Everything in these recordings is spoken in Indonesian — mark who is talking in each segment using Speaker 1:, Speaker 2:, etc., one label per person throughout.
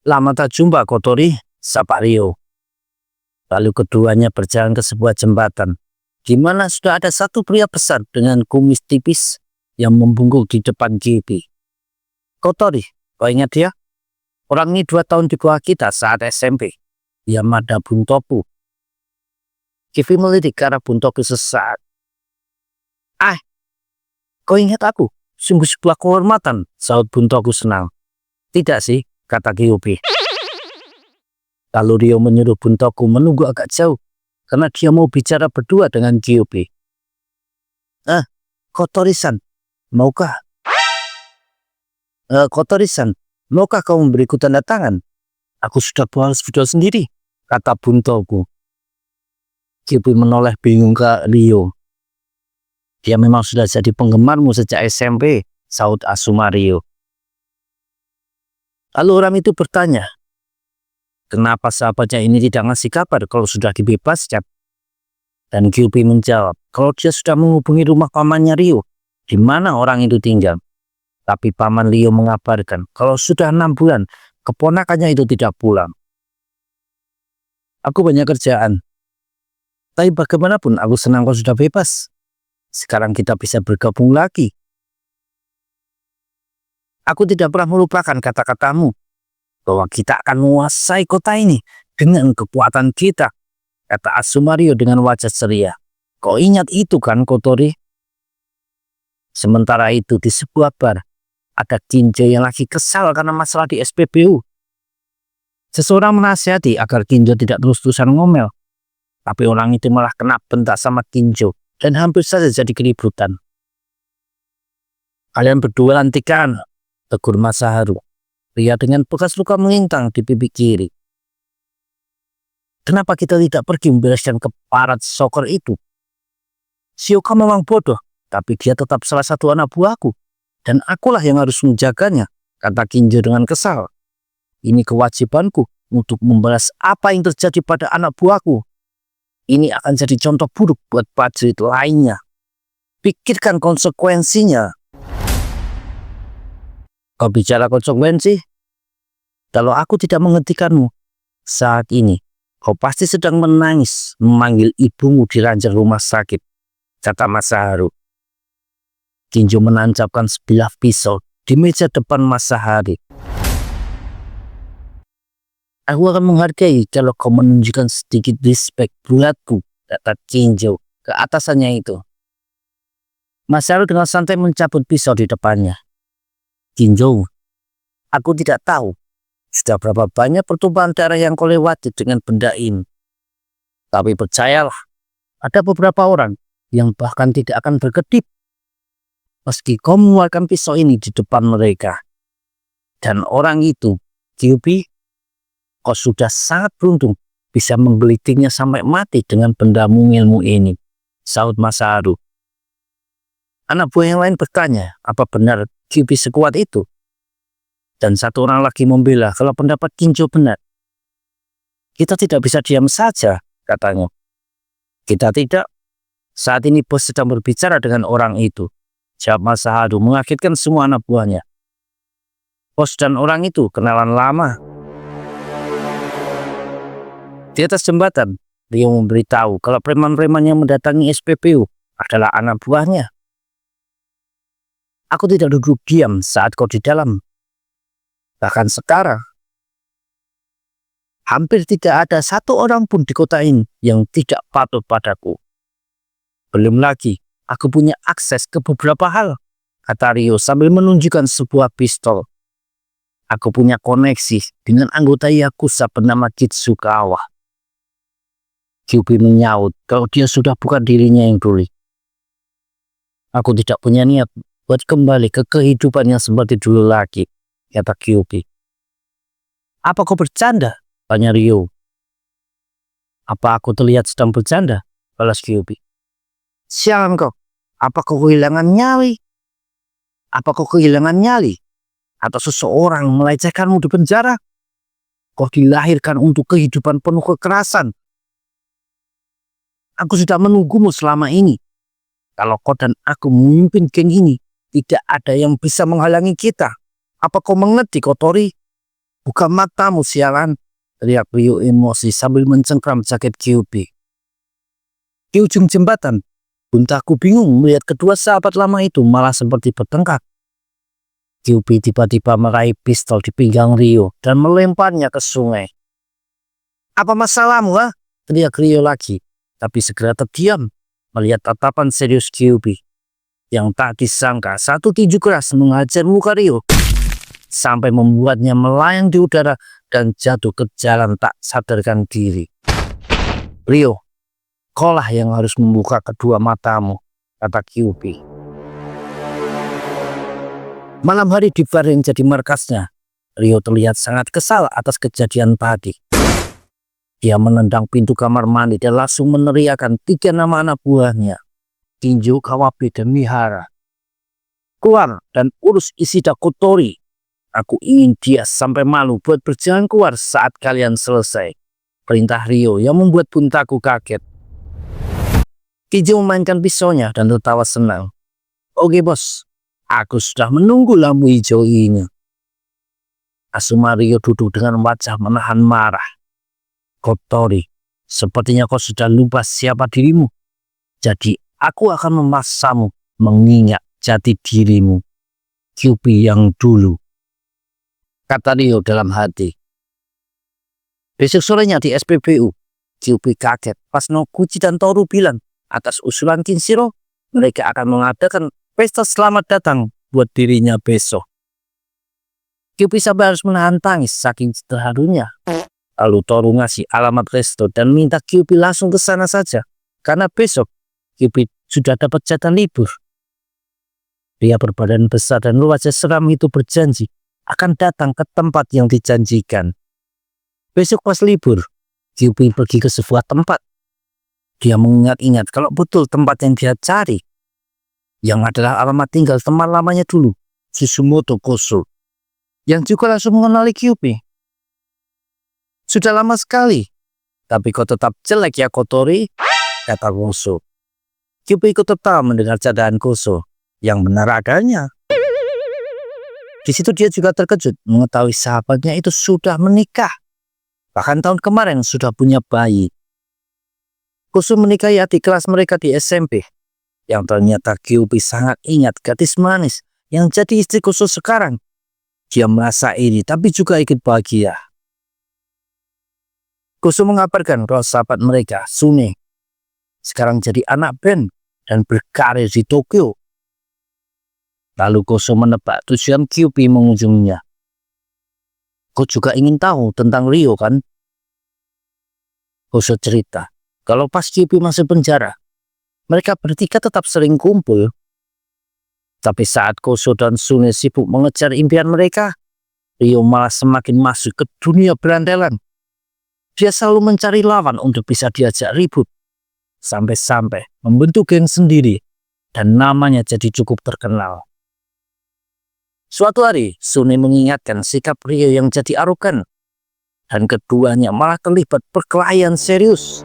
Speaker 1: Lama tak jumpa, Kotori, sapa Rio. Lalu keduanya berjalan ke sebuah jembatan, di mana sudah ada satu pria besar dengan kumis tipis yang membungkuk di depan Gyubi. Kotori, kau ingat dia? Orang ini 2 tahun di bawah kita saat SMP. Yamada Buntoku. Gyubi melirik ke arah Buntoku sesaat. Ah, kau ingat aku? Sungguh sebuah kehormatan, sahut Buntoku senang. Tidak sih, kata Gyubi. Lalu Rio menyuruh Buntoku menunggu agak jauh, karena dia mau bicara berdua dengan Gyubi. Kotori-san, maukah? Kotori-san, maukah kau memberiku tanda tangan? Aku sudah balas video sendiri, kata Buntoku. Gyubi menoleh bingung ke Rio. Dia memang sudah jadi penggemarmu sejak SMP, sahut Asuma Rio. Lalu orang itu bertanya, kenapa sahabatnya ini tidak ngasih kabar kalau sudah dibebaskan? Dan Gyubi menjawab, kalau dia sudah menghubungi rumah pamannya Rio, di mana orang itu tinggal. Tapi paman Rio mengabarkan, kalau sudah 6 bulan, keponakannya itu tidak pulang. Aku banyak kerjaan. Tapi bagaimanapun aku senang kau sudah bebas. Sekarang kita bisa bergabung lagi. Aku tidak pernah melupakan kata-katamu bahwa kita akan menguasai kota ini dengan kekuatan kita, kata Asuma Rio dengan wajah ceria. Kau ingat itu kan, Kotori? Sementara itu di sebuah bar, ada Kinjo yang lagi kesal karena masalah di SPBU. Seseorang menasihati agar Kinjo tidak terus-terusan ngomel. Tapi orang itu malah kena bentak sama Kinjo dan hampir saja jadi keributan. Kalian berdua lantikan, tegur Masaharu. Pria dengan bekas luka melintang di pipi kiri. Kenapa kita tidak pergi membereskan keparat soccer itu? Shioka memang bodoh, tapi dia tetap salah satu anak buahku. Dan akulah yang harus menjaganya, kata Kinjo dengan kesal. Ini kewajibanku untuk membalas apa yang terjadi pada anak buahku. Ini akan jadi contoh buruk buat prajurit lainnya. Pikirkan konsekuensinya. Kau bicara konsekuensi? Kalau aku tidak menghentikanmu saat ini, kau pasti sedang menangis memanggil ibumu di ranjang rumah sakit, kata Masaharu. Kinjo menancapkan sebilah pisau di meja depan Masaharu. Aku akan menghargai kalau kau menunjukkan sedikit respect buatku, kata Kinjo ke atasannya itu. Masaharu dengan santai mencabut pisau di depannya. Kinjo, aku tidak tahu sudah berapa banyak pertumpahan darah yang kau lewati dengan benda ini. Tapi percayalah, ada beberapa orang yang bahkan tidak akan berkedip meski kau mengeluarkan pisau ini di depan mereka. Dan orang itu, Gyubi, kau sudah sangat beruntung bisa menggelitiknya sampai mati dengan benda mungilmu ini, sahut Masaharu. Anak buah yang lain bertanya, apa benar Gyubi sekuat itu? Dan satu orang lagi membela kalau pendapat Kinjo benar. Kita tidak bisa diam saja, katanya. Kita tidak. Saat ini bos sedang berbicara dengan orang itu, jawab Masaharu mengagetkan semua anak buahnya. Bos dan orang itu kenalan lama. Di atas jembatan, Rio memberitahu kalau preman-preman yang mendatangi SPBU adalah anak buahnya. Aku tidak duduk diam saat kau di dalam. Bahkan sekarang, hampir tidak ada satu orang pun di kota ini yang tidak patuh padaku. Belum lagi, aku punya akses ke beberapa hal, kata Rio sambil menunjukkan sebuah pistol. Aku punya koneksi dengan anggota Yakuza bernama Kitsukawa. Gyubi menyaut kalau dia sudah bukan dirinya yang dulu. Aku tidak punya niat buat kembali ke kehidupan yang seperti dulu lagi, kata Gyubi. Apa kau bercanda? Tanya Rio. Apa aku terlihat sedang bercanda? Balas Gyubi. Sialan kau. Apa kau kehilangan nyali? Apa kau kehilangan nyali? Atau seseorang melecehkanmu di penjara? Kau dilahirkan untuk kehidupan penuh kekerasan. Aku sudah menunggumu selama ini. Kalau kau dan aku memimpin geng ini, tidak ada yang bisa menghalangi kita. Apa kau mengerti, Kotori? Buka matamu sialan, teriak Rio emosi sambil mencengkram jaket Kyuubi. Di ujung jembatan, Buntaku bingung melihat kedua sahabat lama itu malah seperti bertengkar. Kyuubi tiba-tiba meraih pistol di pinggang Rio dan melemparnya ke sungai. "Apa masalahmu, ha?" teriak Rio lagi, tapi segera terdiam melihat tatapan serius Kyuubi. Yang tak disangka, satu tinju keras menghajar muka Rio sampai membuatnya melayang di udara dan jatuh ke jalan tak sadarkan diri. "Rio, kaulah yang harus membuka kedua matamu," kata Kyuubi. Malam hari di bar yang jadi markasnya, Rio terlihat sangat kesal atas kejadian tadi. Dia menendang pintu kamar mandi dan langsung meneriakkan 3 nama anak buahnya, Kinjo, Kawabe, dan Mihara. "Keluar dan urus Ishida Kotori. Aku ingin dia sampai malu buat berjalan keluar saat kalian selesai," perintah Rio yang membuat Buntaku kaget. Kinjo memainkan pisaunya dan tertawa senang. "Oke bos, aku sudah menunggu lampu hijau ini." Asuma Rio duduk dengan wajah menahan marah. "Kotori, sepertinya kau sudah lupa siapa dirimu. Jadi aku akan memaksamu mengingat jati dirimu, Kyuubi yang dulu," kata Rio dalam hati. Besok sorenya di SPBU, Kyuubi kaget pas Noguchi dan Toru bilang atas usulan Kinshiro mereka akan mengadakan pesta selamat datang buat dirinya besok. Kyuubi sampai harus menahan tangis saking terharunya. Lalu Toru ngasih alamat resto dan minta Kyuubi langsung ke sana saja karena besok Kyuubi sudah dapat jatah libur. Pria berbadan besar dan wajah seram itu berjanji akan datang ke tempat yang dijanjikan. Besok pas libur, Kyuubi pergi ke sebuah tempat. Dia mengingat-ingat kalau betul tempat yang dia cari, yang adalah alamat tinggal teman lamanya dulu, Susumoto Koso, yang juga langsung mengenali Kyuubi. "Sudah lama sekali, tapi kau tetap jelek ya Kotori," kata Koso. Kyuubi ikut tertawa mendengar candaan Koso, yang benar adanya. Di situ dia juga terkejut mengetahui sahabatnya itu sudah menikah. Bahkan tahun kemarin sudah punya bayi. Koso menikahi adik kelas mereka di SMP, yang ternyata Kyuubi sangat ingat gadis manis yang jadi istri Koso sekarang. Dia merasa iri tapi juga ikut bahagia. Koso mengabarkan kalau sahabat mereka, Sune, sekarang jadi anak band dan berkarir di Tokyo. Lalu Koso menebak tujuan Kyuubi mengunjunginya. "Kau juga ingin tahu tentang Rio kan?" Koso cerita kalau pas Kyuubi masih penjara, mereka bertiga tetap sering kumpul. Tapi saat Koso dan Sune sibuk mengejar impian mereka, Rio malah semakin masuk ke dunia berandalan. Dia selalu mencari lawan untuk bisa diajak ribut, sampai-sampai membentuk geng sendiri dan namanya jadi cukup terkenal. Suatu hari, Sune mengingatkan sikap Rio yang jadi arogan, dan keduanya malah terlibat perkelahian serius.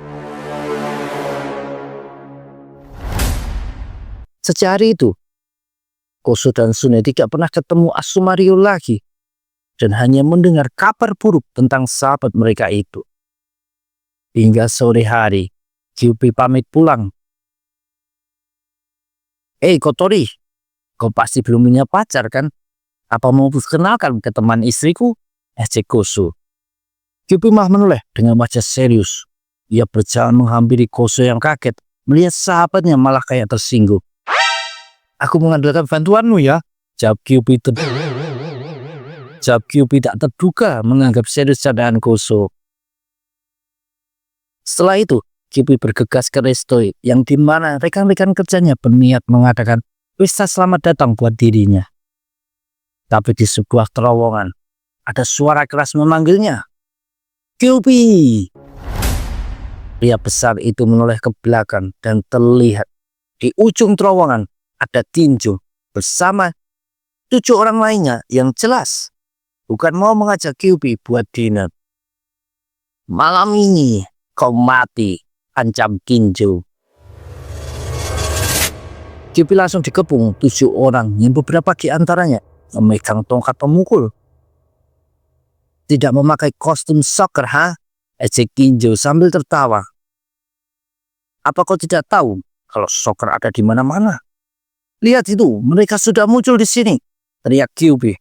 Speaker 1: Sejak hari itu, Koso dan Sune tidak pernah ketemu Asuma Rio lagi dan hanya mendengar kabar buruk tentang sahabat mereka itu. Hingga sore hari, Kyuubi pamit pulang. Kotori, kau pasti belum punya pacar kan? Apa mau perkenalkan ke teman istriku?" ejek Koso. Kyuubi malah menoleh dengan wajah serius. Ia berjalan menghampiri Koso yang kaget melihat sahabatnya malah kayak tersinggung. "Aku mengandalkan bantuanmu ya," jawab Kyuubi tak terduga menganggap serius candaan Koso. Setelah itu, Kyuubi bergegas ke resto yang dimana rekan-rekan kerjanya berniat mengadakan pesta selamat datang buat dirinya. Tapi di sebuah terowongan, ada suara keras memanggilnya. "Kyuubi!" Pria besar itu menoleh ke belakang dan terlihat di ujung terowongan ada Kinjo bersama 7 orang lainnya yang jelas bukan mau mengajak Kyuubi buat dinner. "Malam ini kau mati," ancam Kinjo. Kyuubi langsung dikepung 7 orang yang beberapa di antaranya memegang tongkat pemukul. Tidak memakai kostum soccer, ha? Ejek Kinjo sambil tertawa. Apa kau tidak tahu kalau soccer ada di mana-mana? Lihat itu, mereka sudah muncul di sini, teriak Kyuubi.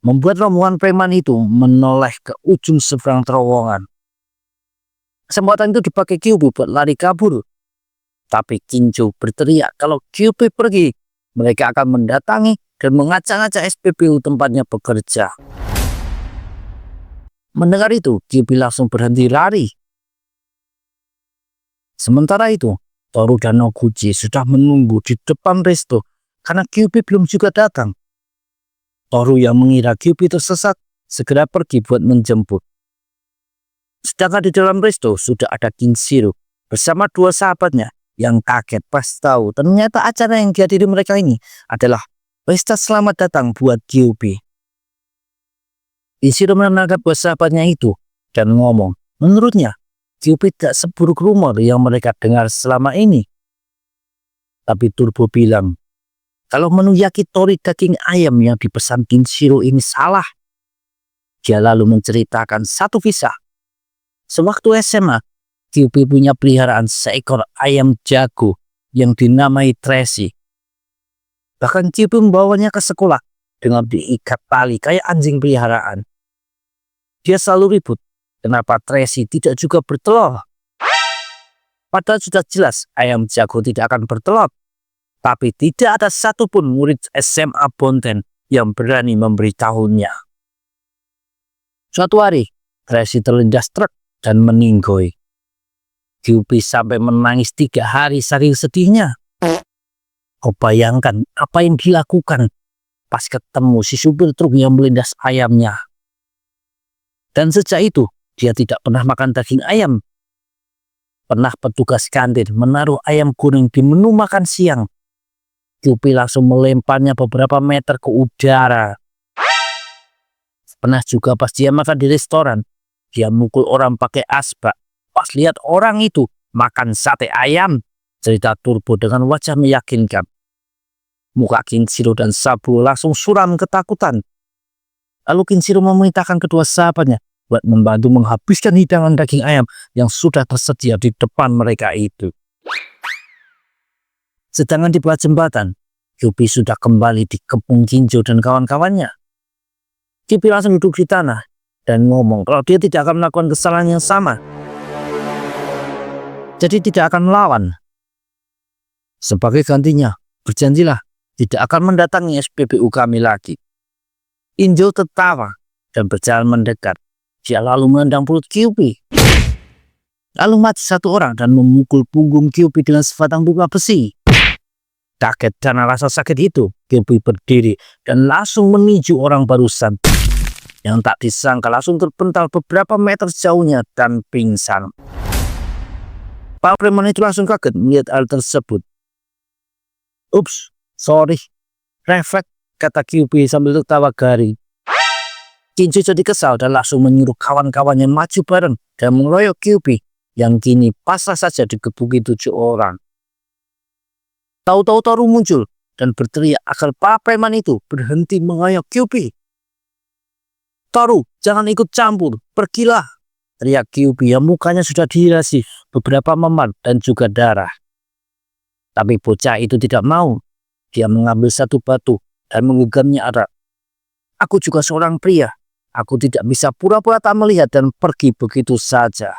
Speaker 1: Membuat rombongan preman itu menoleh ke ujung seberang terowongan. Kesempatan itu dipakai Kyuubi buat lari kabur. Tapi Kinjo berteriak kalau Kyuubi pergi, mereka akan mendatangi dan mengacak-acak SPBU tempatnya bekerja. Mendengar itu, Kyuubi langsung berhenti lari. Sementara itu, Toru dan Noguchi sudah menunggu di depan resto karena Kyuubi belum juga datang. Toru yang mengira Kyuubi tersesat segera pergi buat menjemput. Sedangkan di dalam resto sudah ada Kinshiro bersama dua sahabatnya yang kaget pas tahu ternyata acara yang dihadiri mereka ini adalah pesta selamat datang buat Kyuubi. Kinshiro menenangkan dua sahabatnya itu dan ngomong, menurutnya Kyuubi tidak seburuk rumor yang mereka dengar selama ini. Tapi Turbo bilang, kalau menu yakitori daging ayam yang dipesan Kinshiro ini salah. Dia lalu menceritakan satu kisah. Sewaktu SMA, Kyuubi punya peliharaan seekor ayam jago yang dinamai Tracy. Bahkan Kyuubi membawanya ke sekolah dengan diikat tali kayak anjing peliharaan. Dia selalu ribut. Kenapa Tracy tidak juga bertelur? Padahal sudah jelas ayam jago tidak akan bertelur. Tapi tidak ada satupun murid SMA Bonten yang berani memberitahunya. Suatu hari, Tracy terlindas truk dan meninggoy. Kyuubi sampai menangis 3 hari saking sedihnya. Kau bayangkan apa yang dilakukan pas ketemu si supir truk yang melindas ayamnya. Dan sejak itu, dia tidak pernah makan daging ayam. Pernah petugas kantin menaruh ayam goreng di menu makan siang. Kyuubi langsung melemparnya beberapa meter ke udara. Pernah juga pas dia makan di restoran, dia mukul orang pakai asbak. Pas lihat orang itu makan sate ayam, cerita Turbo dengan wajah meyakinkan. Muka Kinshiro dan Saburo langsung suram ketakutan. Lalu Kinshiro memerintahkan kedua sahabatnya buat membantu menghabiskan hidangan daging ayam yang sudah tersedia di depan mereka itu. Sedangkan di bawah jembatan, Kyuubi sudah kembali di kepung Kinjo dan kawan-kawannya. Kyuubi langsung duduk di tanah dan ngomong kalau dia tidak akan melakukan kesalahan yang sama. Jadi tidak akan melawan. Sebagai gantinya, berjanjilah tidak akan mendatangi SPBU kami lagi. Injo tertawa dan berjalan mendekat. Dia lalu menendang perut Kyuubi. Lalu mati satu orang dan memukul punggung Kyuubi dengan sebatang bunga besi. Kaget karena rasa sakit itu, Kyuubi berdiri dan langsung meninju orang barusan. Yang tak disangka langsung terpental beberapa meter jauhnya dan pingsan. Para preman itu langsung kaget melihat hal tersebut. Ups, sorry. Refleks, kata Kyuubi sambil tertawa garing. Kinjo jadi kesal dan langsung menyuruh kawan-kawannya maju bareng dan mengeroyok Kyuubi yang kini pasrah saja dikebuki 7 orang. Tahu-tahu Toru muncul dan berteriak agar para preman itu berhenti mengeroyok Kyuubi. Toru, jangan ikut campur, pergilah, teriak Kyuubi yang mukanya sudah dihiasi beberapa memar dan juga darah. Tapi bocah itu tidak mau. Dia mengambil satu batu dan menggenggamnya erat. Aku juga seorang pria. Aku tidak bisa pura-pura tak melihat dan pergi begitu saja.